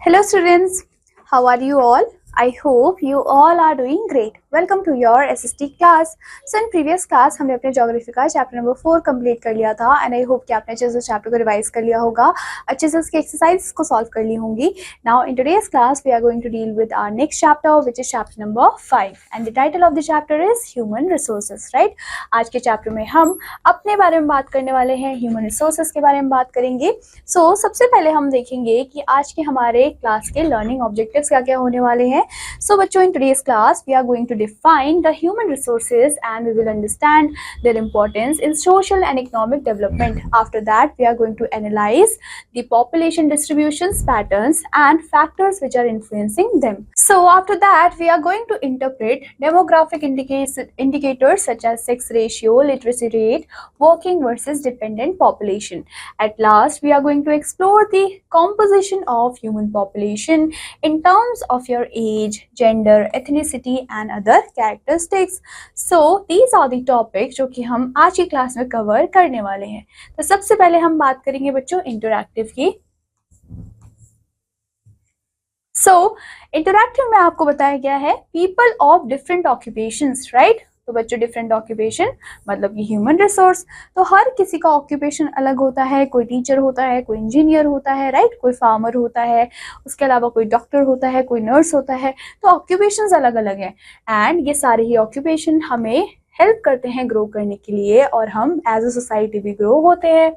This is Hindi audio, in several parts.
Hello students, how are you all? I hope you all are doing great. Welcome to your SST class. So in previous class हमने अपने ज्योग्राफी का चैप्टर नंबर 4 कंप्लीट कर लिया था एंड आई होप कि आपने अच्छे से चैप्टर को रिवाइज कर लिया होगा, अच्छे से उसकी एक्सरसाइज को सॉल्व कर ली होंगी. Now in today's class we are going to deal with our next chapter which is chapter number 5 and the title of the chapter is human resources. Right, आज के चैप्टर में हम अपने बारे में बात करने वाले हैं, ह्यूमन रिसोर्सेज के बारे में बात करेंगे. सो सबसे पहले हम देखेंगे कि आज के हमारे क्लास के लर्निंग ऑब्जेक्टिव्स क्या क्या होने वाले हैं. सो बच्चों, in today's class we are going to define the human resources and we will understand their importance in social and economic development. After that, we are going to analyze the population distributions, patterns and factors which are influencing them. So after that, we are going to interpret demographic indicators such as sex ratio, literacy rate, working versus dependent population. At last, we are going to explore the composition of human population in terms of your age, gender, ethnicity and other characteristics. So these are the topics जो कि हम आज की क्लास में कवर करने वाले हैं. तो सबसे पहले हम बात करेंगे बच्चों इंटरैक्टिव की. So इंटरैक्टिव में आपको बताया गया है people of different occupations. Right, तो बच्चों डिफरेंट ऑक्यूपेशन मतलब कि ह्यूमन रिसोर्स, तो हर किसी का ऑक्यूपेशन अलग होता है. कोई टीचर होता है, कोई इंजीनियर होता है, राइट, कोई फार्मर होता है, उसके अलावा कोई डॉक्टर होता है, कोई नर्स होता है. तो ऑक्यूपेशंस अलग अलग हैं एंड ये सारे ही ऑक्यूपेशन हमें हेल्प करते हैं ग्रो करने के लिए और हम एज अ सोसाइटी भी ग्रो होते हैं.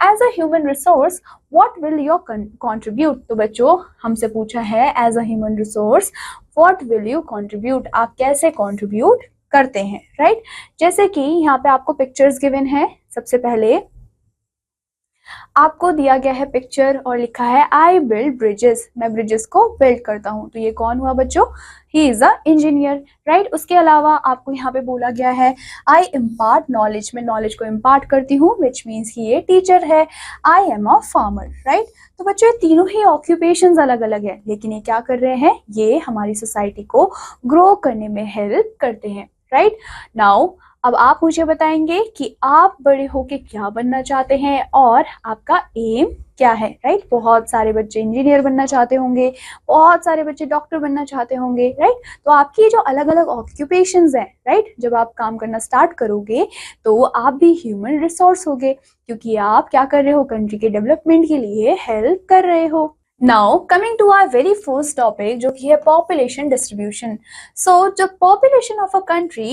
As a human resource what will your contribute. तो बच्चों हमसे पूछा है as a human resource what will you contribute, आप कैसे कंट्रीब्यूट करते हैं. राइट, जैसे कि यहाँ पे आपको पिक्चर्स गिवन है. सबसे पहले आपको दिया गया है पिक्चर और लिखा है आई बिल्ड ब्रिजेस, मैं ब्रिजेस को बिल्ड करता हूँ. तो ये कौन हुआ बच्चों, he is a engineer. Right, उसके अलावा आपको यहाँ पे बोला गया है आई इम्पार्ट नॉलेज, मैं नॉलेज को इम्पार्ट करती हूँ विच मीन्स ही ये टीचर है. I am a farmer. Right, तो बच्चों ये तीनों ही ऑक्यूपेशंस अलग अलग है लेकिन ये क्या कर रहे हैं, ये हमारी सोसाइटी को ग्रो करने में हेल्प करते हैं. राइट, नाउ अब आप मुझे बताएंगे कि आप बड़े होके क्या बनना चाहते हैं और आपका एम क्या है. राइट, बहुत सारे बच्चे इंजीनियर बनना चाहते होंगे, बहुत सारे बच्चे डॉक्टर बनना चाहते होंगे. राइट, तो आपकी जो अलग अलग ऑक्यूपेशंस हैं, राइट, जब आप काम करना स्टार्ट करोगे तो आप भी ह्यूमन रिसोर्स होगे क्योंकि आप क्या कर रहे हो, कंट्री के डेवलपमेंट के लिए हेल्प कर रहे हो. Now coming to our very first topic जो कि है पॉपुलेशन डिस्ट्रीब्यूशन. सो जो population of a country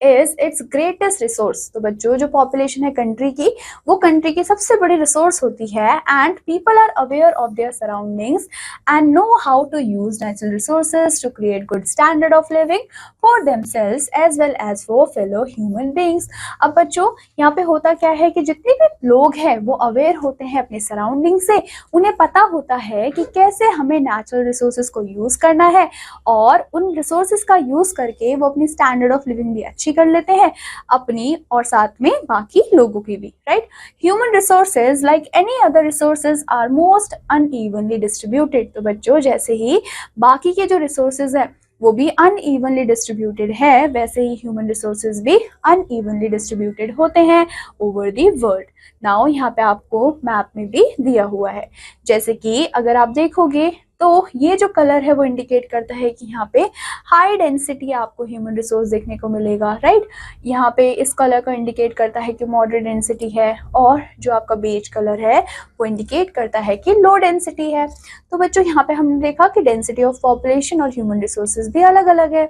is its greatest resource. तो बच्चों जो पॉपुलेशन है कंट्री की, वो कंट्री की सबसे बड़ी रिसोर्स होती है and people are aware of their surroundings and know how to use natural resources to create good standard of living for themselves as well as for fellow human beings. अब बच्चों यहाँ पे होता क्या है कि जितने भी लोग हैं वो अवेयर होते हैं अपने सराउंडिंग से, उन्हें पता होता है कि कैसे हमें नेचुरल रिसोर्सेज को यूज करना है और उन रिसोर्सेज का यूज करके वो अपनी स्टैंडर्ड ऑफ लिविंग भी अच्छी कर लेते हैं, अपनी और साथ में बाकी लोगों की भी. Right, human resources like any other resources are most unevenly distributed. तो बच्चों जैसे ही बाकी के जो रिसोर्सेज है वो भी अनइवनली डिस्ट्रीब्यूटेड है, वैसे ही ह्यूमन रिसोर्सेज भी अनइवनली डिस्ट्रीब्यूटेड होते हैं ओवर द वर्ल्ड. नाउ यहाँ पे आपको मैप में भी दिया हुआ है, जैसे कि अगर आप देखोगे तो ये जो कलर है वो इंडिकेट करता है कि यहाँ पे हाई डेंसिटी आपको ह्यूमन रिसोर्स देखने को मिलेगा. राइट, यहाँ पे इस कलर का इंडिकेट करता है कि मॉडरेट डेंसिटी है और जो आपका बेज कलर है वो इंडिकेट करता है कि लो डेंसिटी है. तो बच्चों यहाँ पे हमने देखा कि डेंसिटी ऑफ पॉपुलेशन और ह्यूमन रिसोर्सेज भी अलग अलग है.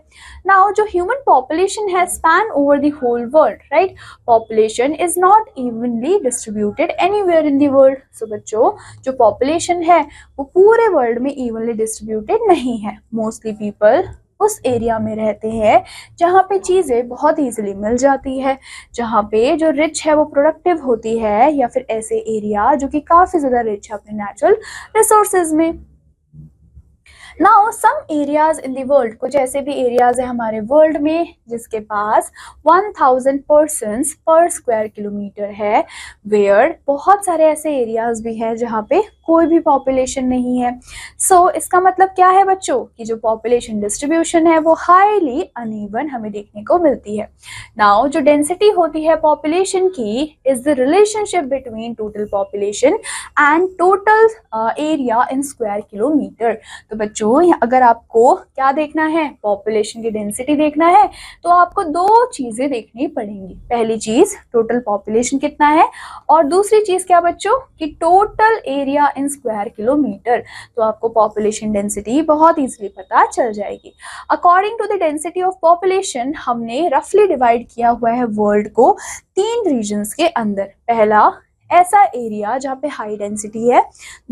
नाउ जो ह्यूमन पॉपुलेशन है span over the whole world. Right, population is not evenly distributed anywhere in the world. So बच्चों जो पॉपुलेशन है वो पूरे वर्ल्ड में इवनली डिस्ट्रीब्यूटेड नहीं है. मोस्टली पीपल उस एरिया में रहते हैं जहाँ पे चीज़ें बहुत ईजिली मिल जाती है, जहाँ पे जो रिच है वो प्रोडक्टिव होती है, या फिर ऐसे एरिया जो कि काफ़ी ज़्यादा रिच है अपने नेचुरल रिसोर्सेज में. Now some areas in the world, कुछ ऐसे भी एरियाज है हमारे वर्ल्ड में जिसके पास 1000 पर्सन्स पर स्क्वायर किलोमीटर है, वेयर बहुत सारे ऐसे एरियाज भी हैं जहाँ पे कोई भी पॉपुलेशन नहीं है। सो इसका मतलब क्या है बच्चों कि जो पॉपुलेशन डिस्ट्रीब्यूशन है वो हाईली अनइवन हमें देखने को मिलती है। नाउ जो डेंसिटी होती है पॉपुलेशन की is the relationship between total population and total area in square kilometre. तो बच्चों अगर आपको क्या देखना है, पॉपुलेशन की डेंसिटी देखना है, तो आपको दो चीजें देखनी पड़ेंगी। पहली चीज टोटल पॉपुलेशन कितना है, और दूसरी चीज क्या बच्चों कि total area in square kilometre. तो आपको पॉपुलेशन डेंसिटी बहुत इजीली पता चल जाएगी। According to the density of population हमने रफली डिवाइड किया हुआ है वर्ल्ड को 3 रीजन्स के अंदर। पहला ऐसा एरिया जहाँ पे हाई डेंसिटी है,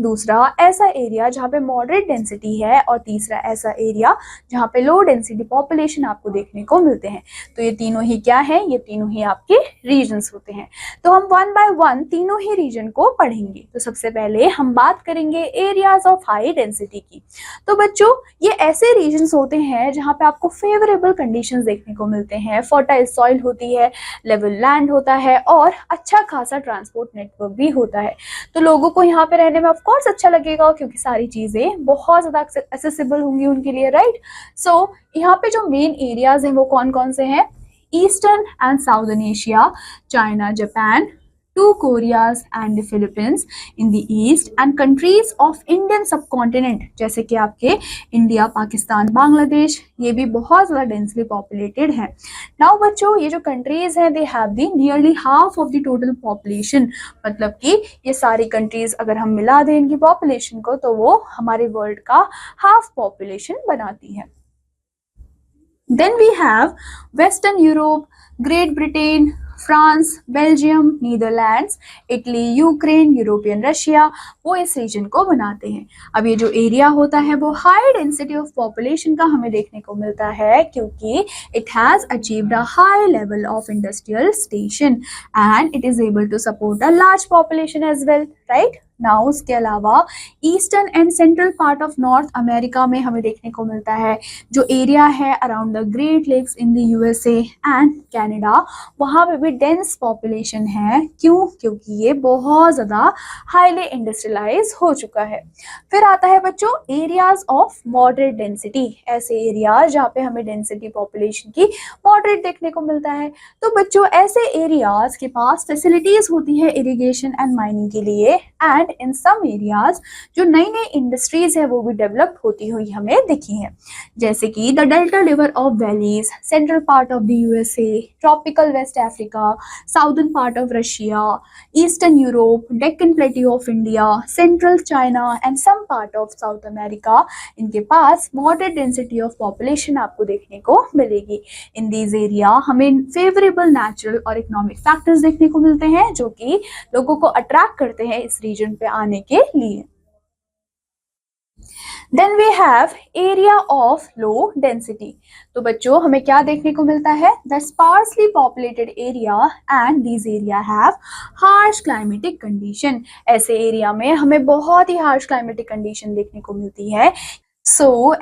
दूसरा ऐसा एरिया जहाँ पे मॉडरेट डेंसिटी है, और तीसरा ऐसा एरिया जहाँ पे लो डेंसिटी पॉपुलेशन आपको देखने को मिलते हैं। तो ये तीनों ही क्या है, ये तीनों ही आपके रीजन्स होते हैं। तो हम 1 बाय 1 तीनों ही रीजन को पढ़ेंगे। तो सबसे पहले हम बात करेंगे एरियाज ऑफ हाई डेंसिटी की। तो बच्चों ये ऐसे रीजन्स होते हैं जहाँ पे आपको फेवरेबल कंडीशंस देखने को मिलते हैं, फर्टाइल सॉइल होती है, लेवल लैंड होता है, और अच्छा खासा ट्रांसपोर्ट नेटवर्क भी होता है। तो लोगों को यहाँ पे रहने में ऑफ कोर्स अच्छा लगेगा क्योंकि सारी चीजें बहुत ज्यादा एक्सेसिबल होंगी उनके लिए, राइट। सो यहाँ पे जो मेन एरियाज हैं वो कौन कौन से हैं, eastern and southern Asia, China, Japan, 2 Koreas and the Philippines in the east, and countries of Indian subcontinent जैसे कि आपके इंडिया, पाकिस्तान, बांग्लादेश, ये भी बहुत ज़्यादा डेंसली पॉपुलेटेड है। नाउ बच्चों ये जो कंट्रीज हैं they have the nearly half of the total population, मतलब कि ये सारी कंट्रीज अगर हम मिला दें इनकी पॉपुलेशन को तो वो हमारे वर्ल्ड का हाफ पॉपुलेशन बनाती है। Then we have Western Europe, Great Britain, France, Belgium, Netherlands, Italy, Ukraine, European Russia, वो इस रीजन को बनाते हैं। अब ये जो एरिया होता है वो हाई डेंसिटी ऑफ पॉपुलेशन का हमें देखने को मिलता है क्योंकि it has achieved a high level of industrial station and it is able to support a large population as well, right. Now उसके अलावा eastern and central part of North America में हमें देखने को मिलता है जो एरिया है around the great lakes in the USA and Canada, वहाँ पे भी डेंस पॉपुलेशन है। क्यों? क्योंकि ये बहुत ज़्यादा हाईली इंडस्ट्रियलाइज हो चुका है। फिर आता है बच्चों एरियाज ऑफ मॉडरेट डेंसिटी, ऐसे एरियाज जहाँ पे हमें डेंसिटी पॉपुलेशन की मॉडरेट देखने को मिलता है। तो बच्चों ऐसे एरियाज के पास फैसिलिटीज होती है इरिगेशन एंड माइनिंग के लिए, एंड इन सम एरियाज जो नई नई इंडस्ट्रीज है वो भी डेवलप होती हुई हमें दिखी है, जैसे कि the delta river of valleys, central part of the USA, tropical West Africa, southern part of Russia, eastern Europe, Deccan plateau of India, central China and some part of South America. इनके पास मॉडरेट डेंसिटी ऑफ पॉपुलेशन आपको देखने को मिलेगी। इन दीज एरिया हमें फेवरेबल नेचुरल और इकोनॉमिक फैक्टर्स देखने को मिलते हैं जो कि लोगों को अट्रैक्ट करते हैं इस रीजन पे आने के लिए। Then we have area of low density। तो बच्चों हमें क्या देखने को मिलता है, the sparsely populated area and these area have harsh climatic condition। ऐसे एरिया में हमें बहुत ही harsh climatic condition देखने को मिलती है।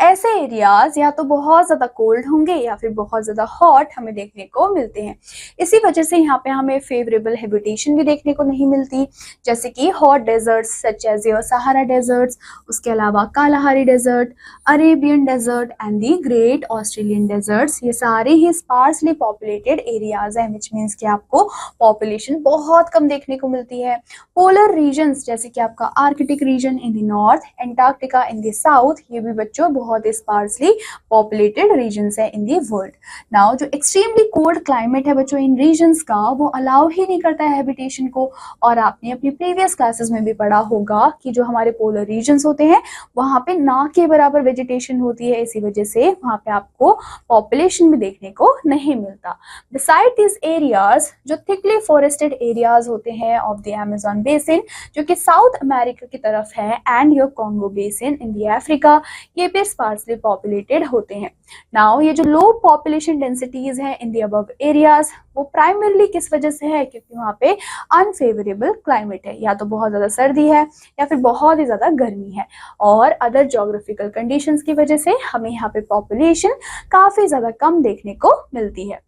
ऐसे एरियाज या तो बहुत ज़्यादा कोल्ड होंगे या फिर बहुत ज़्यादा हॉट हमें देखने को मिलते हैं। इसी वजह से यहाँ पे हमें फेवरेबल हैबिटेशन भी देखने को नहीं मिलती, जैसे कि hot deserts such as your Sahara deserts, उसके अलावा Kalahari desert, Arabian desert and the great Australian deserts. ये सारे ही स्पार्सली पॉपुलेटेड एरियाज हैं, विच मीन्स कि आपको पॉपुलेशन बहुत कम देखने को मिलती है। पोलर रीजन्स जैसे कि आपका Arctic region in the north, Antarctica in the south, ये भी बच्चों बहुत स्पार्सली पॉपुलेटेड रीजन्स है इन दी वर्ल्ड। नाउ जो एक्सट्रीमली कोल्ड क्लाइमेट है बच्चों इन रीजन्स का वो अलाउ ही नहीं करता है हैबिटेशन को, और आपने अपनी प्रीवियस क्लासेस में भी पढ़ा होगा कि जो हमारे पोलर रीजन्स होते हैं वहाँ पे ना के बराबर वेजिटेशन होती है, इसी वजह से वहाँ पे आपको पॉपुलेशन भी देखने को नहीं मिलता। बिसाइड दिस एरियाज जो थिकली फॉरेस्टेड एरियाज होते हैं ऑफ द अमेज़न बेसिन जो कि साउथ अमेरिका की तरफ है, and your Congo basin in the Africa, ये भी स्पार्सली पॉपुलेटेड होते हैं। नाउ ये जो लो पॉपुलेशन डेंसिटीज हैं इन द अबव एरियाज वो प्राइमरली किस वजह से है, क्योंकि वहाँ पे अनफेवरेबल क्लाइमेट है, या तो बहुत ज़्यादा सर्दी है या फिर बहुत ही ज़्यादा गर्मी है, और अदर जोग्राफिकल कंडीशंस की वजह से हमें यहाँ पे पॉपुलेशन काफ़ी ज़्यादा कम देखने को मिलती है।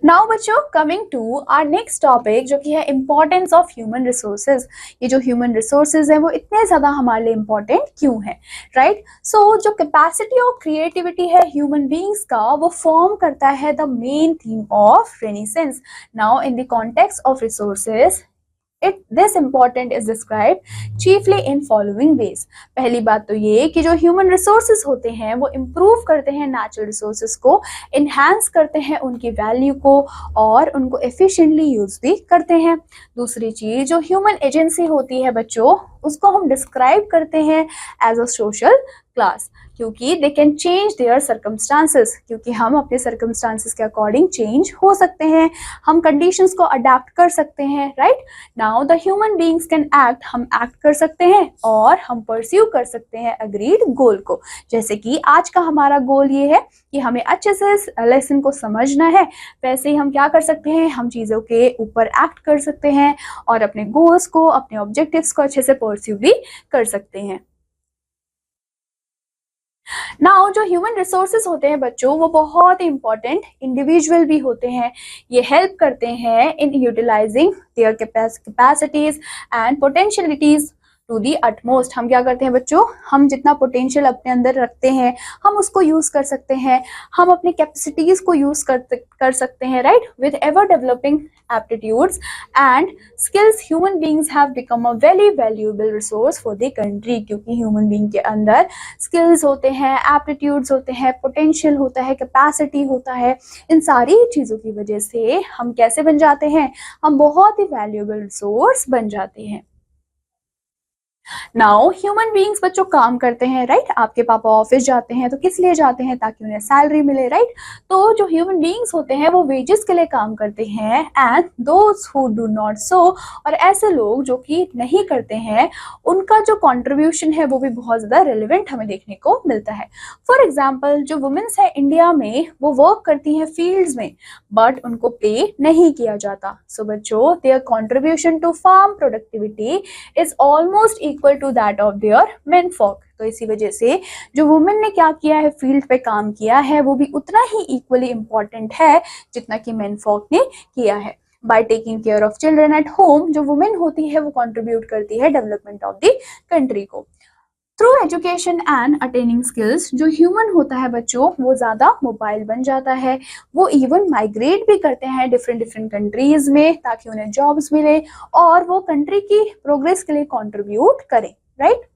नाउ बच्चों, coming to our next topic जो कि है इम्पोर्टेंस ऑफ ह्यूमन रिसोर्सेज। ये जो ह्यूमन रिसोर्सेज है वो इतने ज्यादा हमारे लिए इम्पोर्टेंट क्यों है, राइट? सो जो कैपेसिटी ऑफ क्रिएटिविटी है ह्यूमन बींग्स का, वो फॉर्म करता है the main theme of renaissance. Now in the context of resources, this important is described chiefly in following ways। पहली बात तो ये कि जो ह्यूमन रिसोर्सेज होते हैं वो इम्प्रूव करते हैं नेचुरल रिसोर्सेज को, इन्हांस करते हैं उनकी वैल्यू को और उनको एफिशिएंटली यूज भी करते हैं। दूसरी चीज, जो ह्यूमन एजेंसी होती है बच्चों, उसको हम डिस्क्राइब करते हैं एज अ सोशल क्लास, क्योंकि they can change their circumstances, क्योंकि हम अपने सर्कमस्टांसेस के अकॉर्डिंग चेंज हो सकते हैं, हम कंडीशंस को अडेप्ट कर सकते हैं, right? Now the human beings can act, हम एक्ट कर सकते हैं और हम परस्यू कर सकते हैं अग्रीड गोल को। जैसे कि आज का हमारा गोल ये है कि हमें अच्छे से लेसन को समझना है, वैसे ही हम क्या कर सकते हैं, हम चीज़ों के ऊपर एक्ट कर सकते हैं और अपने गोल्स को, अपने ऑब्जेक्टिव्स को अच्छे से परस्यू भी कर सकते हैं। नाउ जो ह्यूमन रिसोर्सेज होते हैं बच्चों, वो बहुत ही इंपॉर्टेंट इंडिविजुअल भी होते हैं। ये हेल्प करते हैं in utilizing their capacities and potentialities to the utmost. हम क्या करते हैं बच्चों, हम जितना पोटेंशियल अपने अंदर रखते हैं हम उसको यूज कर सकते हैं, हम अपनी कैपेसिटीज को यूज कर सकते हैं, right? With ever developing aptitudes and skills, human beings have become a very valuable resource for the country. क्योंकि ह्यूमन बींग के अंदर स्किल्स होते हैं, एप्टीट्यूड्स होते हैं, पोटेंशियल होता है, कैपेसिटी होता है, इन सारी चीज़ों की वजह से हम कैसे बन जाते हैं, हम बहुत ही वैल्यूएबल रिसोर्स बन जाते हैं। नाउ ह्यूमन बींग्स बच्चों काम करते हैं, राइट? आपके पापा ऑफिस जाते हैं तो किस लिए जाते हैं, ताकि उन्हें सैलरी मिले, राइट? तो जो ह्यूमन बींग्स होते हैं वो वेजेस के लिए काम करते हैं, and those who do not so, और ऐसे लोग जो कि नहीं करते हैं उनका जो कंट्रीब्यूशन है वो भी बहुत ज्यादा रेलिवेंट हमें देखने को मिलता है। फॉर एग्जाम्पल, जो वुमेन्स है इंडिया में वो वर्क करती हैं फील्ड्स में, बट उनको पे नहीं किया जाता। सो बच्चों, their contribution to farm productivity is almost equal to that of their men folk. तो इसी वजह से जो वुमेन ने क्या किया है, फील्ड पे काम किया है, वो भी उतना ही इक्वली इम्पोर्टेंट है जितना कि मेन फॉक ने किया है। By taking care of children at home, जो वुमेन होती है वो कंट्रीब्यूट करती है डेवलपमेंट ऑफ द कंट्री को। Through education and attaining skills, जो ह्यूमन होता है बच्चों वो ज़्यादा मोबाइल बन जाता है, वो इवन माइग्रेट भी करते हैं डिफरेंट डिफरेंट कंट्रीज में ताकि उन्हें जॉब्स मिले और वो कंट्री की प्रोग्रेस के लिए कंट्रीब्यूट करें, राइट?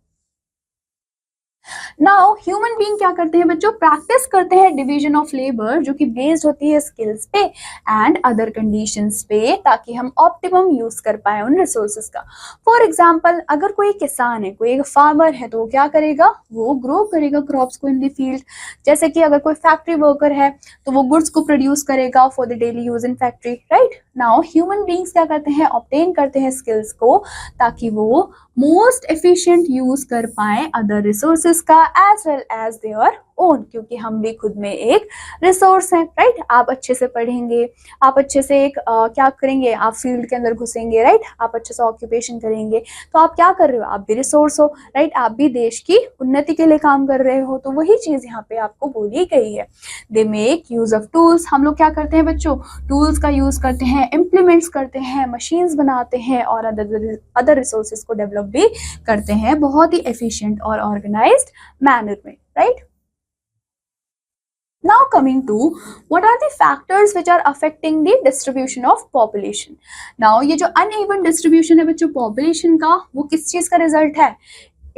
नाउ ह्यूमन बीइंग क्या करते हैं बच्चों, प्रैक्टिस करते हैं डिवीजन ऑफ लेबर, जो कि बेस्ड होती है स्किल्स पे एंड अदर कंडीशंस पे, ताकि हम ऑप्टिमम यूज कर पाए उन रिसोर्सेज का। फॉर एग्जांपल, अगर कोई किसान है, कोई एक फार्मर है, तो वो क्या करेगा, वो ग्रो करेगा क्रॉप्स को इन द फील्ड। जैसे कि अगर कोई फैक्ट्री वर्कर है तो वो गुड्स को प्रोड्यूस करेगा for the daily use in factory, right? Now human beings क्या करते हैं, ऑब्टेन करते हैं स्किल्स को ताकि वो मोस्ट एफिशिएंट यूज कर पाए अदर रिसोर्सेज का as well as their own, क्योंकि हम भी खुद में एक रिसोर्स हैं, राइट? आप अच्छे से पढ़ेंगे, आप अच्छे से एक क्या करेंगे, आप फील्ड के अंदर घुसेंगे, राइट? आप अच्छे से ऑक्यूपेशन करेंगे तो आप क्या कर रहे हो, आप भी रिसोर्स हो, राइट? आप भी देश की उन्नति के लिए काम कर रहे हो। तो वही चीज यहाँ पे आपको बोली गई है। They make use of tools, हम लोग क्या करते हैं बच्चों, टूल्स का यूज करते हैं, इम्प्लीमेंट्स करते हैं, मशीन्स बनाते हैं और अदर रिसोर्सेज को डेवलप भी करते हैं बहुत ही एफिशिएंट और ऑर्गेनाइज्ड मैनर में, right? Now coming to what are the factors which are affecting the distribution of population? Now ये जो uneven distribution है बच्चों population का, वो किस चीज का रिजल्ट है?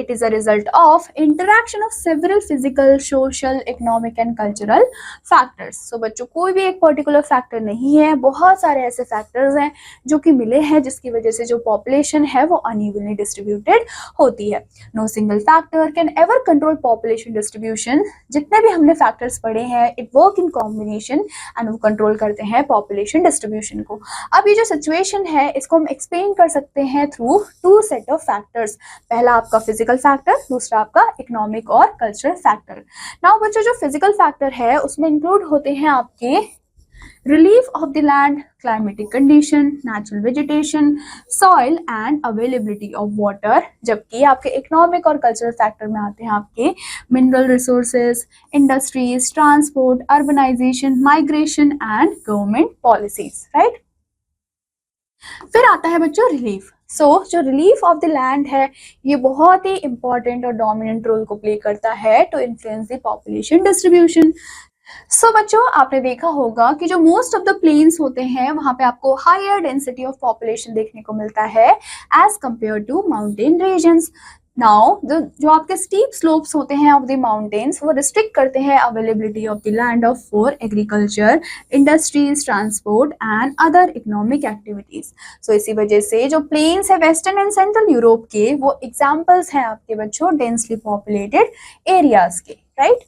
It is a result of interaction of several physical, social, economic and cultural factors. So बच्चों कोई भी एक particular factor नहीं है, बहुत सारे ऐसे factors हैं जो कि मिले हैं जिसकी वजह से जो population है वो unevenly distributed होती है. No single factor can ever control population distribution. जितने भी हमने factors पढ़े हैं, it work in combination and वो control करते हैं population distribution को. अब ये जो situation है इसको हम explain कर सकते हैं through two set of factors. पहला आपका फिजिकल फैक्टर, दूसरा आपका इकोनॉमिक और कल्चरल फैक्टर। नाउ बच्चों जो फिजिकल फैक्टर है उसमें इंक्लूड होते हैं आपके relief of the land, climatic condition, natural vegetation, soil and availability of water, जबकि आपके इकोनॉमिक और कल्चरल फैक्टर में आते हैं आपके mineral resources, industries, transport, urbanisation, migration and government policies, right. फिर आता है बच्चों रिलीफ। जो रिलीफ ऑफ द लैंड है ये बहुत ही इंपॉर्टेंट और डोमिनेंट रोल को प्ले करता है to influence the population distribution. बच्चों आपने देखा होगा कि जो मोस्ट ऑफ द प्लेन्स होते हैं वहां पे आपको हायर डेंसिटी ऑफ पॉपुलेशन देखने को मिलता है as compare to mountain regions. Now जो आपके स्टीप स्लोप्स होते हैं ऑफ द माउंटेन्स वो रिस्ट्रिक्ट करते हैं availability of the land of for agriculture, industries, transport and other economic activities. इसी वजह से जो प्लेन्स है वेस्टर्न एंड सेंट्रल यूरोप के वो एग्जाम्पल्स हैं आपके बच्चों डेंसली पॉपुलेटेड एरियाज के, right.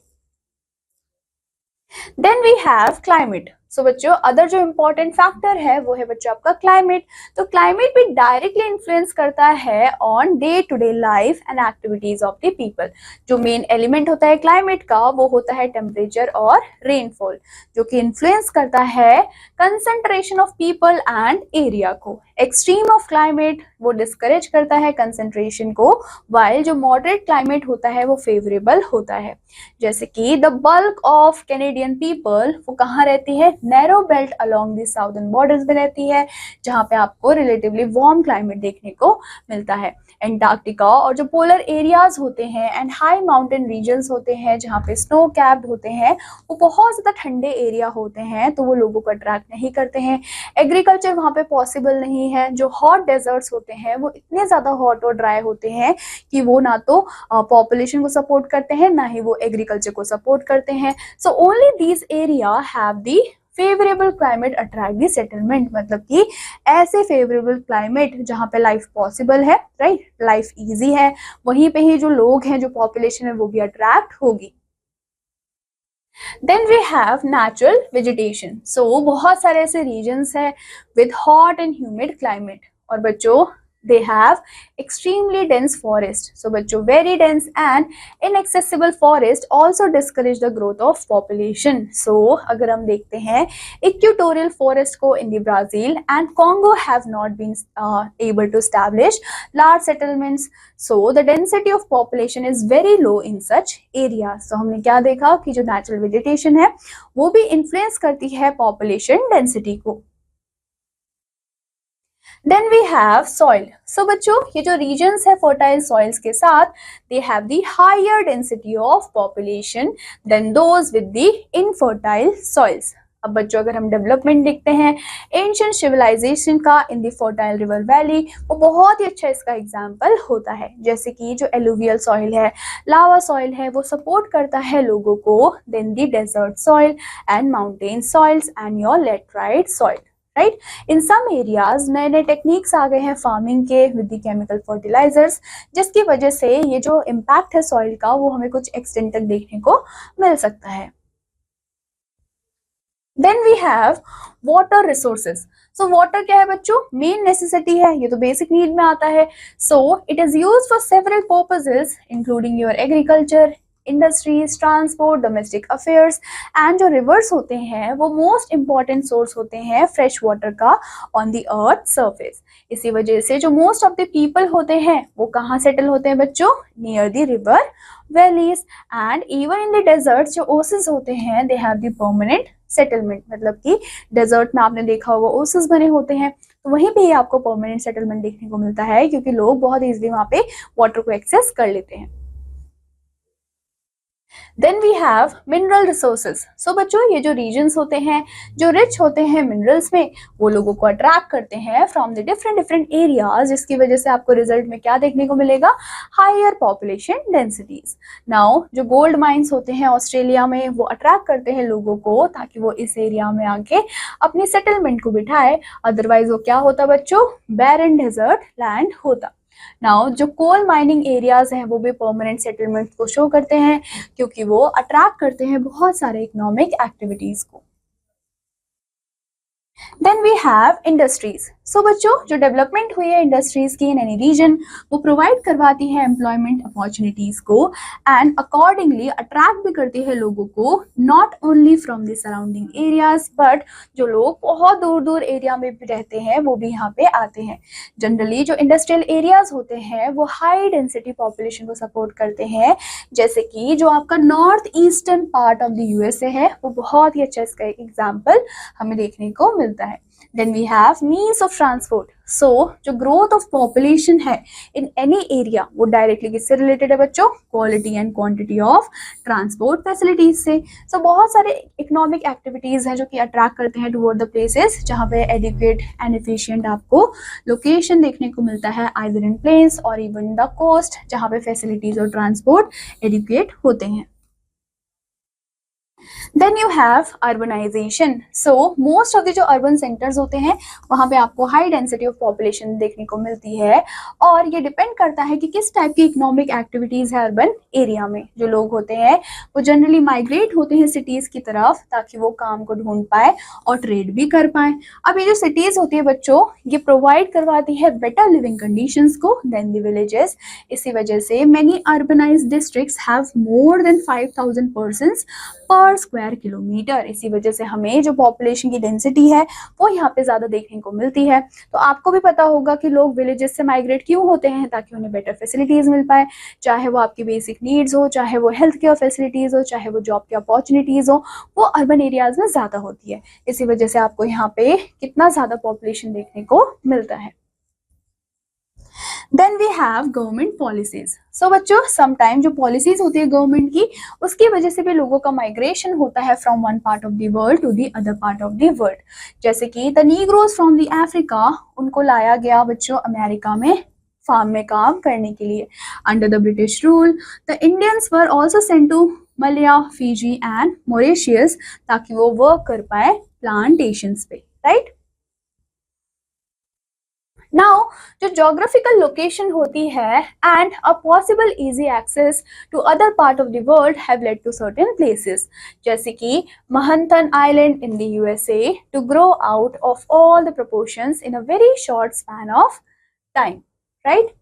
Then we have climate. बच्चों अदर जो इम्पोर्टेंट फैक्टर है वो है बच्चों आपका क्लाइमेट। क्लाइमेट भी डायरेक्टली इन्फ्लुएंस करता है on day to day life and activities of the people. जो मेन एलिमेंट होता है क्लाइमेट का वो होता है टेम्परेचर और रेनफॉल, जो कि इन्फ्लुएंस करता है concentration of people and area को। एक्सट्रीम ऑफ क्लाइमेट वो डिस्करेज करता है कंसंट्रेशन को, वाइल जो मॉडरेट क्लाइमेट होता है वो फेवरेबल होता है। जैसे कि the bulk of Canadian people वो कहाँ रहती है, narrow belt along the southern borders में रहती है, जहाँ पे आपको रिलेटिवली वार्म क्लाइमेट देखने को मिलता है। एंटार्क्टिका और जो पोलर एरियाज होते हैं एंड हाई माउंटेन रीजन्स होते हैं जहाँ पे स्नो कैप्ड होते हैं वो बहुत ज्यादा ठंडे एरिया होते हैं, तो वो लोगों को अट्रैक्ट नहीं करते हैं। एग्रीकल्चर वहाँ पे पॉसिबल नहीं है। जो हॉट डेजर्ट्स होते हैं वो इतने ज्यादा हॉट और ड्राई होते हैं कि वो ना तो पॉपुलेशन को सपोर्ट करते हैं ना ही वो एग्रीकल्चर को सपोर्ट करते हैं। So only these area have the favourable climate attract the settlement, मतलब कि ऐसे फेवरेबल क्लाइमेट जहाँ पे लाइफ पॉसिबल है, राइट, लाइफ इजी है, वहीं पे ही जो लोग हैं, जो पॉपुलेशन है वो भी अट्रैक्ट होगी। Then we have natural vegetation. बहुत सारे ऐसे रीजन्स है with hot and humid climate, और बच्चों they have extremely dense forest. बच्चों very dense and inaccessible forest also discourage the growth of population. अगर हम देखते हैं equatorial forest को in the Brazil and Congo have not been able to establish large settlements. The density of population is very low in such areas. हमने क्या देखा कि जो natural vegetation है वो भी influence करती है population density को। Then we have soil. बच्चों ये जो regions है fertile soils के साथ they have the higher density of population than those with the infertile soils. अब बच्चों अगर हम डेवलपमेंट देखते हैं एंशिएंट सिविलाइजेशन का in the fertile river valley, वो बहुत ही अच्छा इसका एग्जाम्पल होता है। जैसे कि जो एलुवियल सॉइल है, लावा सॉइल है, वो सपोर्ट करता है लोगों को then the desert soil and mountain soils and your laterite soil, right. In some areas नए नए टेक्निक्स आ गए हैं फार्मिंग के विद द केमिकल फर्टिलाइजर्स, जिसकी वजह से ये जो इम्पैक्ट है सॉइल का वो हमें कुछ एक्सटेंट तक देखने को मिल सकता है। Then we have water resources. Water क्या है बच्चों, मेन नेसेसिटी है, ये तो बेसिक नीड में आता है। It is used for several purposes including your agriculture, industries, transport, domestic affairs and जो रिवर्स होते हैं वो मोस्ट इंपॉर्टेंट सोर्स होते हैं फ्रेश वाटर का ऑन द अर्थ सरफेस। इसी वजह से जो मोस्ट ऑफ द पीपल होते हैं वो कहाँ सेटल होते हैं बच्चों, near the river valleys and even in the desert जो ओसिस होते हैं they have the permanent settlement, मतलब कि डेजर्ट में आपने देखा होगा ओसिस बने होते हैं, तो वहीं पे ही आपको परमानेंट सेटलमेंट देखने को मिलता है क्योंकि लोग बहुत इजीली वहां पे वाटर को एक्सेस कर लेते हैं। Then we have mineral resources. बच्चों ये जो रीजन्स होते हैं जो रिच होते हैं मिनरल्स में वो लोगों को अट्रैक्ट करते हैं from the different different areas, जिसकी वजह से आपको रिजल्ट में क्या देखने को मिलेगा, हायर पॉपुलेशन डेंसिटीज। नाउ जो गोल्ड माइंस होते हैं ऑस्ट्रेलिया में वो अट्रैक्ट करते हैं लोगों को ताकि वो इस एरिया में आके अपनी सेटलमेंट को बिठाए, अदरवाइज वो क्या होता बच्चों, बैरन डेजर्ट लैंड होता। नाउ जो कोल माइनिंग एरियाज हैं वो भी परमानेंट सेटलमेंट को शो करते हैं क्योंकि वो अट्रैक्ट करते हैं बहुत सारे इकोनॉमिक एक्टिविटीज को। Then we have industries. So बच्चों, जो डेवलपमेंट हुई है इंडस्ट्रीज की इन एनी रीजन, वो प्रोवाइड करवाती है एम्प्लॉयमेंट अपॉर्चुनिटीज को एंड अकॉर्डिंगली अट्रैक्ट भी करती है लोगों को, not only from the surrounding areas but जो लोग बहुत दूर दूर एरिया में भी रहते हैं वो भी यहाँ पे आते हैं। जनरली जो इंडस्ट्रियल एरियाज होते हैं वो हाई डेंसिटी पॉपुलेशन को सपोर्ट करते हैं, जैसे कि जो आपका north eastern part of the USA है वो बहुत ही अच्छा इसका एक एग्जाम्पल हमें देखने को मिलता है। Then we have means of transport. So जो growth of population है in any area वो directly किससे related है बच्चों? Quality and quantity of transport facilities से। So बहुत सारे economic activities हैं जो कि attract करते हैं toward the places जहाँ पे adequate and efficient आपको location देखने को मिलता है, either in plains or even the coast जहाँ पे facilities और transport adequate होते हैं। Then you have urbanisation. So most of the जो अर्बन सेंटर्स होते हैं वहाँ पे आपको हाई डेंसिटी ऑफ पॉपुलेशन देखने को मिलती है और ये डिपेंड करता है कि किस टाइप की इकोनॉमिक एक्टिविटीज है अर्बन एरिया में। जो लोग होते हैं वो जनरली माइग्रेट होते हैं सिटीज की तरफ ताकि वो काम को ढूंढ पाए और ट्रेड भी कर पाए। अब ये जो सिटीज होती है बच्चों, ये प्रोवाइड करवाती है बेटर लिविंग कंडीशंस को देन द विलेजेस। इसी वजह से many urbanised districts have more than 5000 persons per square kilometre. इसी वजह से हमें जो पॉपुलेशन की डेंसिटी है वो यहाँ पे ज्यादा देखने को मिलती है। तो आपको भी पता होगा कि लोग विलेजेस से माइग्रेट क्यों होते हैं, ताकि उन्हें बेटर फैसिलिटीज मिल पाए, चाहे वो आपकी बेसिक नीड्स हो, चाहे वो हेल्थ केयर फैसिलिटीज हो, चाहे वो जॉब की अपॉर्चुनिटीज हो, वो अर्बन एरियाज में ज्यादा होती है। इसी वजह से आपको यहाँ पे कितना ज्यादा पॉपुलेशन देखने को मिलता है। Then we have government policies. So बच्चों, समटाइम जो पॉलिसीज होती है गवर्नमेंट की उसकी वजह से भी लोगों का माइग्रेशन होता है from one part of the world to the other part of the world. जैसे कि the Negroes from the Africa, उनको लाया गया बच्चों अमेरिका में फार्म में काम करने के लिए under the British rule. The Indians were also sent to Malaya, Fiji and Mauritius ताकि वो वर्क कर पाए प्लांटेशंस पे, राइट। नाउ जो जोग्राफिकल लोकेशन होती है and a possible easy access to other part of the world have led to certain places, जैसे कि Manhattan island in the USA to grow out of all the proportions in a very short span of time, right.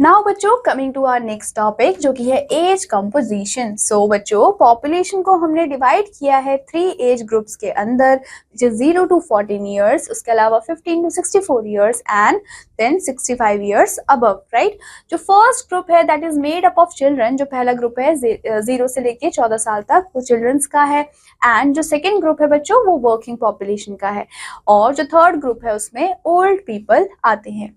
Now बच्चों, coming to our next topic जो कि है एज कंपोजिशन। सो बच्चों, पॉपुलेशन को हमने डिवाइड किया है 3 एज ग्रुप्स के अंदर, जो 0 to 14 ईयर्स, उसके अलावा 15 to 64 years and then 65 years above, right. जो फर्स्ट ग्रुप है that is made up of children, जो पहला ग्रुप है 0 से लेके 14 साल तक वो चिल्ड्रंस का है, एंड जो सेकेंड ग्रुप है बच्चों वो वर्किंग पॉपुलेशन का है, और जो थर्ड ग्रुप है उसमें ओल्ड पीपल आते हैं।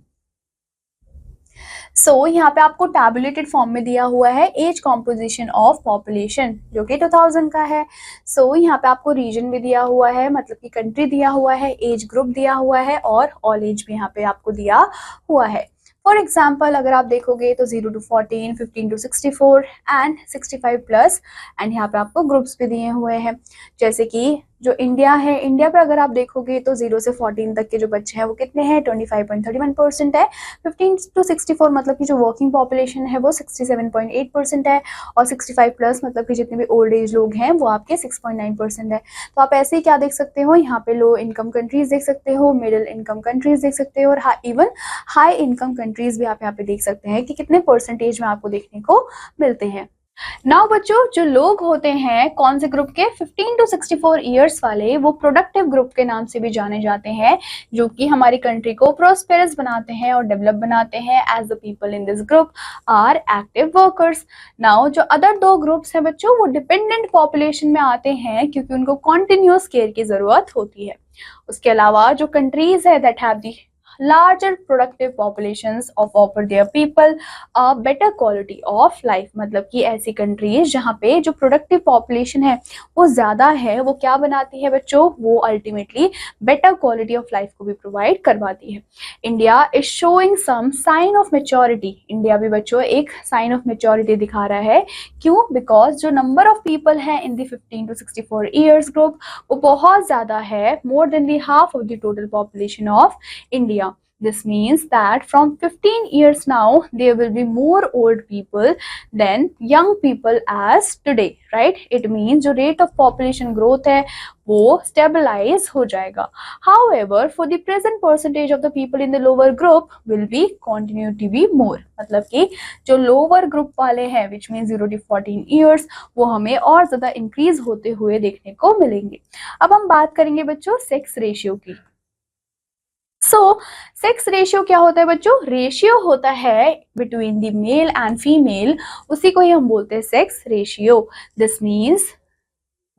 सो यहाँ पे आपको टैबुलेटेड फॉर्म में दिया हुआ है एज कॉम्पोजिशन ऑफ पॉपुलेशन जो कि 2000 का है। सो यहाँ पे आपको रीजन भी दिया हुआ है, मतलब कि कंट्री दिया हुआ है, एज ग्रुप दिया हुआ है और ऑल एज भी यहाँ पे आपको दिया हुआ है। फॉर एग्जाम्पल अगर आप देखोगे तो 0 to 14, 15 to 64 and 65 plus, and यहाँ पे आपको ग्रुप्स भी दिए हुए हैं। जैसे कि जो इंडिया है, इंडिया पे अगर आप देखोगे तो 0 से 14 तक के जो बच्चे हैं वो कितने हैं, 25.31% है। 15 to 64 मतलब कि जो वर्किंग पॉपुलेशन है वो 67.8% है, और 65 प्लस मतलब कि जितने भी ओल्ड एज लोग हैं वो आपके 6.9% है। तो आप ऐसे ही क्या देख सकते हो, यहाँ पे लो इनकम कंट्रीज देख सकते हो, मिडिल इनकम कंट्रीज देख सकते हो, और इवन हाई इनकम कंट्रीज भी आप यहाँ पे देख सकते हैं कि कितने परसेंटेज में आपको देखने को मिलते हैं। नाउ बच्चों, जो लोग होते हैं कौन से ग्रुप के, 15 to 64 ईयर्स वाले, वो प्रोडक्टिव ग्रुप के नाम से भी जाने जाते हैं, जो कि हमारी कंट्री को प्रोस्पेरस बनाते हैं और डेवलप बनाते हैं। As the people in this group are active workers. Now जो अदर 2 ग्रुप्स हैं बच्चों वो डिपेंडेंट पॉपुलेशन में आते हैं क्योंकि उनको कॉन्टिन्यूअस केयर की जरूरत होती है। उसके अलावा जो कंट्रीज है that have the larger productive populations of offer their people a better quality of life, मतलब कि ऐसी कंट्रीज जहाँ पे जो प्रोडक्टिव पॉपुलेशन है वो ज्यादा है, वो क्या बनाती है बच्चों, वो ultimately better quality of life को भी प्रोवाइड करवाती है। India is showing some sign of maturity. India भी बच्चों एक साइन ऑफ मेच्योरिटी दिखा रहा है। क्यों? बिकॉज जो नंबर ऑफ पीपल है इन दी 15 to 64 ईयर्स ग्रुप वो बहुत ज्यादा है, more than the half of the total population of India. This means that from 15 years now there will be more old people than young people as today, right? It means जो rate of population growth है वो stabilize हो जाएगा. However, for the present percentage of the people in the lower group will be continue to be more. मतलब कि जो lower group वाले हैं which means 0 to 14 years वो हमें और ज़्यादा increase होते हुए देखने को मिलेंगे. अब हम बात करेंगे बच्चों सेक्स रेशियो की. सेक्स रेशियो क्या होता है बच्चों? रेशियो होता है between the male and female, उसी को ही हम बोलते हैं sex ratio. This means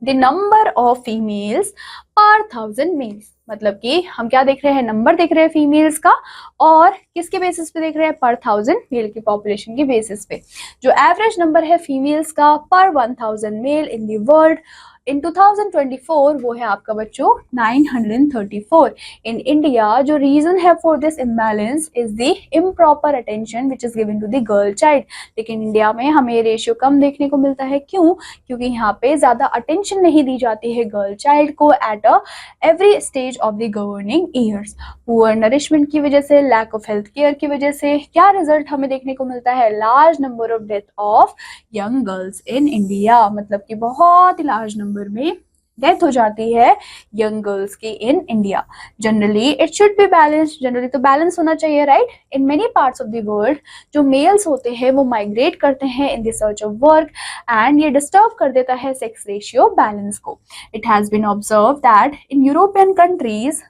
the number of females पर 1000 मेल्स. मतलब कि हम क्या देख रहे हैं? नंबर देख रहे हैं फीमेल्स का, और किसके बेसिस पे देख रहे हैं? पर 1000 मेल की पॉपुलेशन के बेसिस पे. जो एवरेज नंबर है फीमेल्स का per 1000 male in the world in 2024 वो है आपका बच्चों 934. इन इंडिया जो रीजन है for this imbalance is the improper attention which is given to the girl child. लेकिन इंडिया में हमें रेशियो कम देखने को मिलता है. क्यों? क्योंकि यहाँ पे ज्यादा अटेंशन नहीं दी जाती है गर्ल चाइल्ड को at every stage of the governing years. Poor nourishment की वजह से, लैक ऑफ हेल्थ केयर की वजह से क्या रिजल्ट हमें देखने को मिलता है? Large number of death of young girls in India. मतलब कि बहुत ही लार्ज नंबर में डेथ हो जाती है यंग गर्ल्स की in India. Generally it should be balance. Generally तो बैलेंस होना चाहिए, right? In many parts of the world जो मेल्स होते हैं वो माइग्रेट करते हैं in the search of work and ये डिस्टर्ब कर देता है सेक्स रेशियो बैलेंस को. It has been observe that in European countries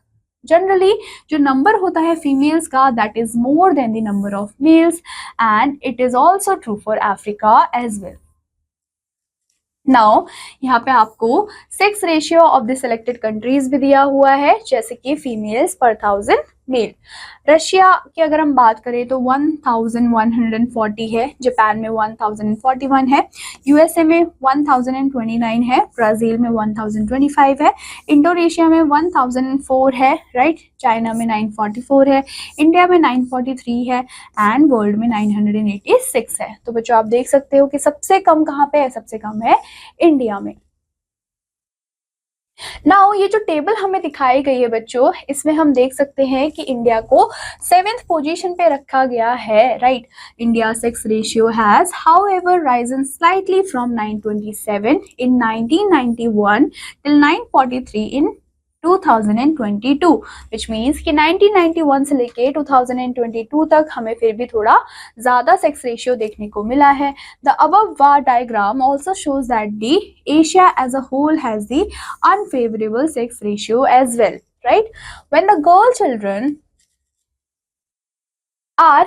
generally जो नंबर होता है फीमेल्स का that is more than the number of males and it is also true for Africa as well. नाउ यहाँ पे आपको sex ratio of the selected countries भी दिया हुआ है, जैसे कि फीमेल्स पर 1000 मेल. रशिया की अगर हम बात करें तो 1140 है, जापान में 1041 है, यूएसए में 1029 है, ब्राजील में 1025 है, इंडोनेशिया में 1004 है, राइट? चाइना में 944 है, इंडिया में 943 है एंड वर्ल्ड में 986 है. तो बच्चों आप देख सकते हो कि सबसे कम कहाँ पे है? सबसे कम है इंडिया में. नाउ ये जो टेबल हमें दिखाई गई है बच्चों, इसमें हम देख सकते हैं कि इंडिया को 7th पोजीशन पे रखा गया है, right? India sex ratio has however Ryzen slightly from 927 in 1991 till 943 in 2022, which means कि 1991 से लेके 2022 तक हमें फिर भी थोड़ा ज़्यादा सेक्स रेशियो देखने को मिला है. The above bar diagram also shows that the Asia as a whole has the unfavorable sex ratio as well, right? When the girl children are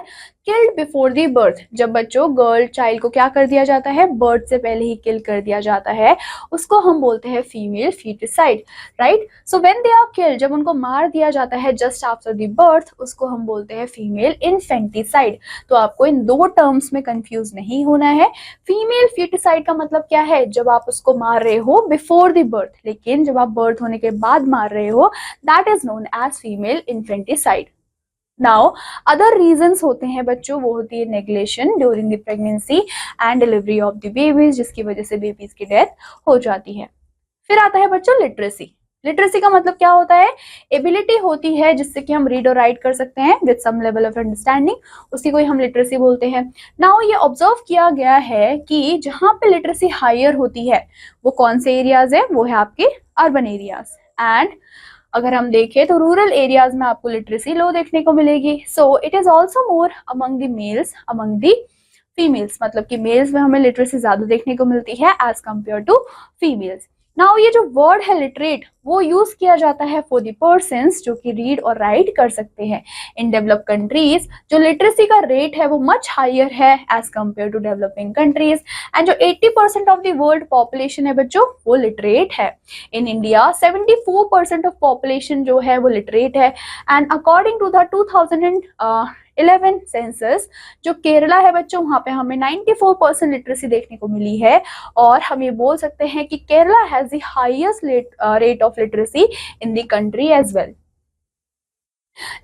killed before the birth, जब बच्चों गर्ल चाइल्ड को क्या कर दिया जाता है? बर्थ से पहले ही किल कर दिया जाता है, उसको हम बोलते हैं female foeticide, right? So when they are killed, जब उनको मार दिया जाता है जस्ट आफ्टर दी बर्थ, उसको हम बोलते हैं फीमेल इन्फेंटिसाइड. तो आपको इन दो टर्म्स में कंफ्यूज नहीं होना है. फीमेल फीटिसाइड का मतलब क्या है? जब आप उसको मार रहे हो बिफोर द बर्थ, लेकिन जब आप बर्थ होने के बाद मार रहे हो that is known as female infanticide. Now other reasons होते हैं बच्चों, वो होती है neglection during the pregnancy and delivery of the babies, जिसकी वजह से बेबीज की डेथ हो जाती है. फिर आता है बच्चों लिटरेसी. लिटरेसी का मतलब क्या होता है? एबिलिटी होती है जिससे कि हम रीड और राइट कर सकते हैं with some level of understanding, उसी को ही हम लिटरेसी बोलते हैं. नाउ ये ऑब्जर्व किया गया है कि जहाँ पे लिटरेसी हायर होती है वो कौन से एरियाज है? वो है आपके अर्बन एरियाज. एंड अगर हम देखें तो रूरल एरियाज में आपको लिटरेसी लो देखने को मिलेगी. So it is also more among the mails among the females. मतलब कि मेल्स में हमें लिटरेसी ज्यादा देखने को मिलती है as compare to females. Now ये जो वर्ड है लिटरेट वो यूज किया जाता है फॉर द पर्सन्स जो कि रीड और राइट कर सकते हैं. इन डेवलप कंट्रीज जो लिटरेसी का रेट है वो मच हायर है as compare to developing countries. And जो 80% ऑफ द वर्ल्ड पॉपुलेशन है बच्चों वो लिटरेट है. इन इंडिया 74% ऑफ पॉपुलेशन जो है वो लिटरेट है. And according to the 2011 census जो केरला है बच्चों, वहां पे हमें 94% लिटरेसी देखने को मिली है. और हम ये बोल सकते हैं कि Kerala has the highest rate of literacy in the country as well.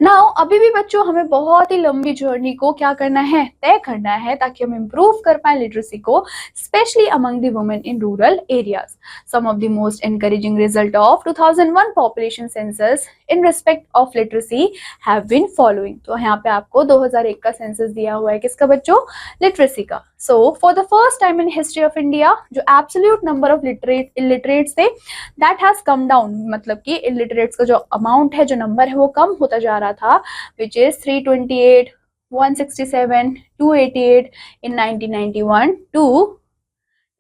Now अभी भी बच्चों हमें बहुत ही लंबी जर्नी को क्या करना है, तय करना है, ताकि हम इम्प्रूव कर पाए लिटरेसी को, specially among the women in rural areas. Some of the most encouraging result of 2001 population census in respect of literacy have been following. तो यहाँ पे आपको 2001 का सेंसस दिया हुआ है, किसका बच्चों, लिटरेसी का. So for the first time in history of India जो एब्सोल्यूट नंबर ऑफ इलिटरेट्स थे दैट हैज कम डाउन, मतलब कि इलिटरेट्स का जो अमाउंट है, जो नंबर है, वो कम होता जा रहा था, which is 328, 167, 288 in 1991 to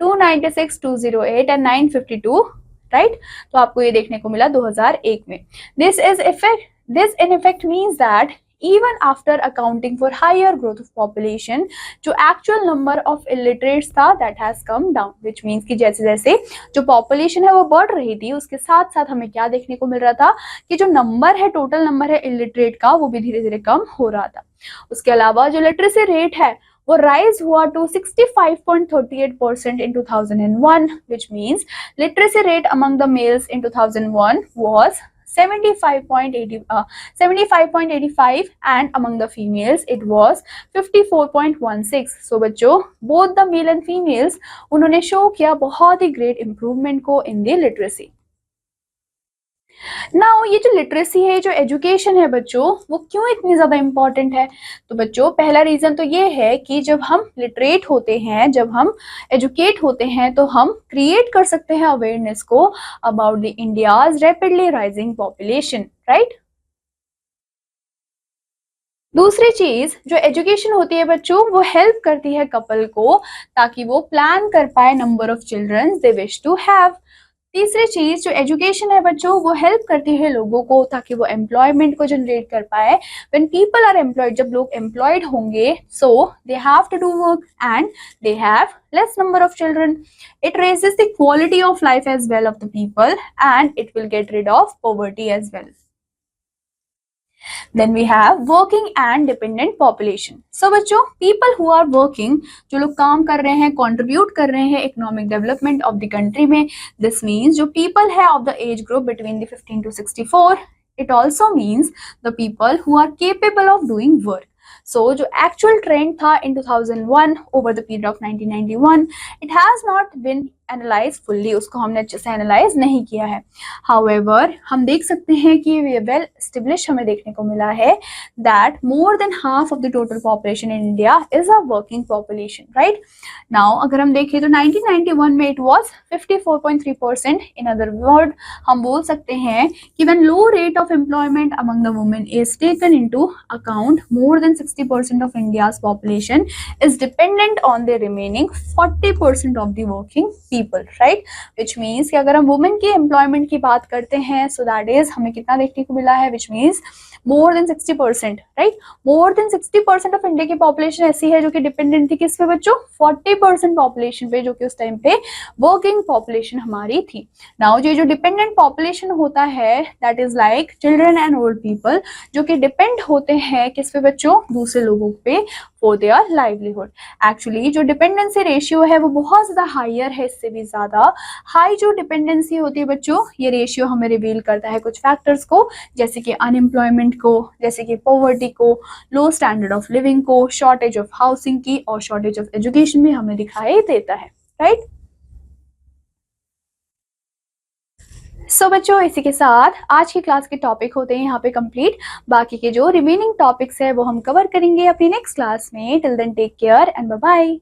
296, 208 and 952, right. तो आपको ये देखने को मिला 2001 में. This in effect means that even after accounting for higher growth of population, जो actual number of illiterates था that has come down, which means कि जैसे जैसे जो population है वो बढ़ रही थी, उसके साथ साथ हमें क्या देखने को मिल रहा था कि जो नंबर है, टोटल नंबर है illiterate का, वो भी धीरे धीरे कम हो रहा था. उसके अलावा जो लिटरेसी रेट है वो राइज हुआ to 65.38% in 2001, which means literacy rate among the males in 2001 was 75.85 and among the females it was 54.16. So बच्चों both the male and females उन्होंने शो किया बहुत ही ग्रेट इम्प्रूवमेंट को इन द लिटरेसी. नाउ ये जो लिटरेसी है, जो एजुकेशन है बच्चों, वो क्यों इतनी ज्यादा इंपॉर्टेंट है? तो बच्चों पहला रीजन तो ये है कि जब हम लिटरेट होते हैं, जब हम एजुकेट होते हैं, तो हम क्रिएट कर सकते हैं अवेयरनेस को about the India's rapidly rising population, right. दूसरी चीज जो एजुकेशन होती है बच्चों, वो हेल्प करती है कपल को ताकि वो प्लान कर पाए number of childrens they wish to have. तीसरी चीज जो एजुकेशन है बच्चों, वो हेल्प करती है लोगों को ताकि वो एम्प्लॉयमेंट को जनरेट कर पाए. व्हेन पीपल आर एम्प्लॉयड, जब लोग एम्प्लॉयड होंगे, so they have to do work and they have less number of children. It raises the quality of life as well of the people and it will get rid of poverty as well. Then we have working and dependent population. So बच्चों people who are working, जो लोग काम कर रहे हैं, contribute कर रहे हैं economic development of the country में, this means जो people है of the age group between the 15 to 64, it also means the people who are capable of doing work. So जो actual trend था in 2001 over the period of 1991, it has not been analyse fully, उसको हमने अच्छे से एनालाइज नहीं किया है. हाउएवर हम देख सकते हैं कि ये वेल एस्टेब्लिश हमें देखने को मिला है that more than half of the total population in India is a working population, right. Now अगर हम देखें तो 1991 में it was 54.3%. In other word हम बोल सकते हैं कि when low rate of employment among the women is taken into account, more than 60% of India's population is dependent on the remaining 40% of the working people, right, which means कि अगर हम वुमेन की एम्प्लॉयमेंट की बात करते हैं, so that is हमें कितना देखने को मिला है, which means more than 60%, right. more than 60% of India की पॉपुलेशन ऐसी है जो कि डिपेंडेंट थी किस पे बच्चों, 40% पॉपुलेशन पे, जो कि उस टाइम पे वर्किंग पॉपुलेशन हमारी थी. नाउ जो डिपेंडेंट पॉपुलेशन होता है that is like children and old people, जो कि डिपेंड होते हैं किस पे बच्चों, दूसरे लोगों पे फॉर देयर लाइवलीहुड. एक्चुअली जो डिपेंडेंसी रेशियो है वो बहुत ज्यादा हायर है, इससे भी ज्यादा हाई जो डिपेंडेंसी होती है बच्चों, ये रेशियो हमें रिवील करता है कुछ फैक्टर्स को, जैसे कि अनएम्प्लॉयमेंट को, जैसे कि पॉवर्टी को, लो स्टैंडर्ड ऑफ लिविंग को, शॉर्टेज ऑफ हाउसिंग की और शॉर्टेज ऑफ एजुकेशन भी हमें दिखाई देता है, राइट. सो बच्चों इसी के साथ आज की क्लास के टॉपिक होते हैं यहाँ पे कंप्लीट. बाकी के जो रिमेनिंग टॉपिक्स है वो हम कवर करेंगे अपनी नेक्स्ट क्लास में. Till then take care and bye bye.